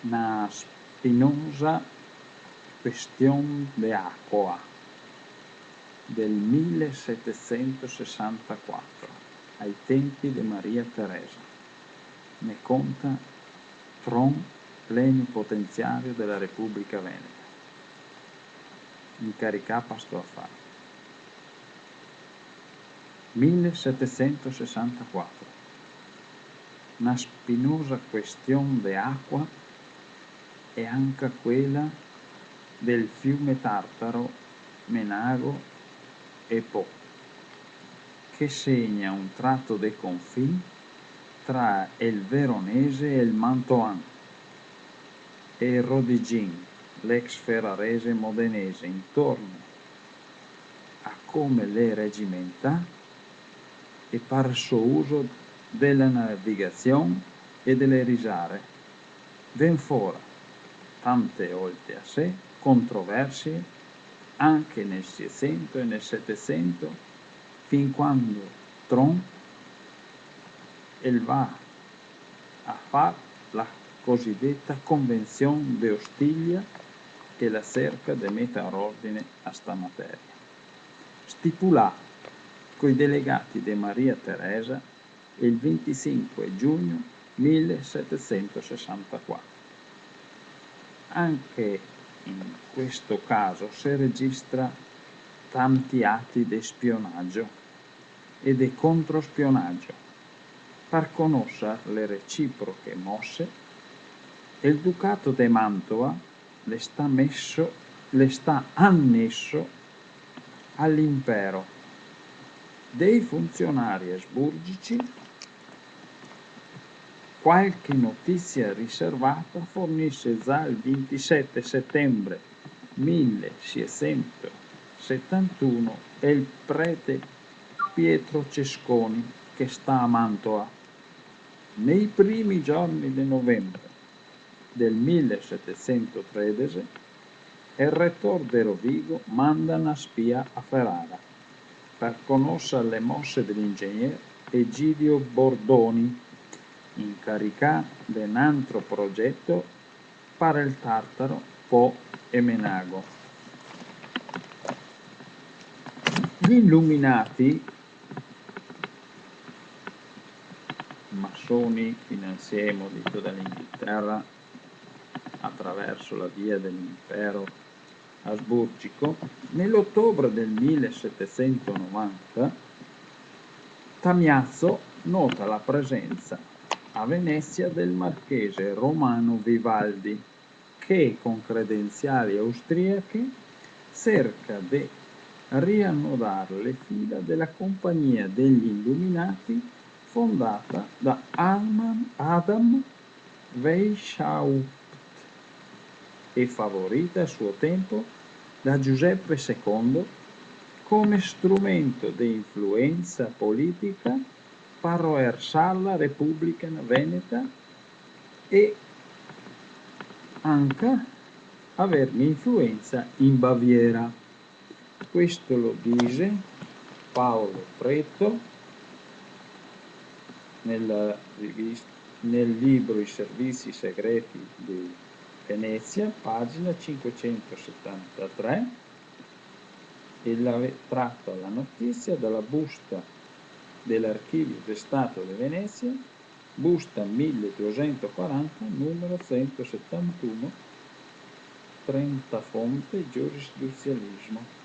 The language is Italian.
una spinosa questione de acqua del 1764, ai tempi di Maria Teresa. Ne conta Tron plenipotenziario della Repubblica Veneta, incaricato pasto a fare. 1764. Una spinosa questione di acqua è anche quella del fiume Tartaro, Menago e Po, che segna un tratto dei confini tra il Veronese e il Mantoan e il Rodigin, l'ex ferrarese modenese, intorno a come le reggimenta e per il suo uso della navigazione e delle risare. Ven fora, tante volte a sé, controversie, anche nel 600 e nel 700, fin quando Tron va a fare la cosiddetta Convenzione de Ostiglia, che la cerca di mettere ordine a sta materia. Stipulà coi delegati di Maria Teresa il 25 giugno 1764. Anche in questo caso si registra tanti atti di spionaggio e di controspionaggio per conoscere le reciproche mosse. Il Ducato di Mantova le sta annesso all'impero. Dei funzionari asburgici qualche notizia riservata fornisce già il 27 settembre 1671 il prete Pietro Cesconi, che sta a Mantova. Nei primi giorni di novembre del 1713 il rettore di Rovigo manda una spia a Ferrara per conoscere le mosse dell'ingegnere Egidio Bordoni, incaricato di un altro progetto per il Tartaro, Po e Menago. Gli illuminati, massoni, finanziemo di tutta l'Inghilterra attraverso la via dell'impero asburgico, nell'ottobre del 1790 Tamiazzo nota la presenza a Venezia del marchese Romano Vivaldi, che con credenziali austriache cerca di riannodare le fila della Compagnia degli Illuminati fondata da Adam Weishaupt e favorita a suo tempo da Giuseppe II come strumento di influenza politica per roversare la Repubblica Veneta e anche avere influenza in Baviera. Questo lo dice Paolo Fretto nel libro I servizi segreti di Venezia, pagina 573, e tratta la notizia dalla busta dell'Archivio di Stato di Venezia, busta 1240, numero 171, 30 fonte giurisdizialismo.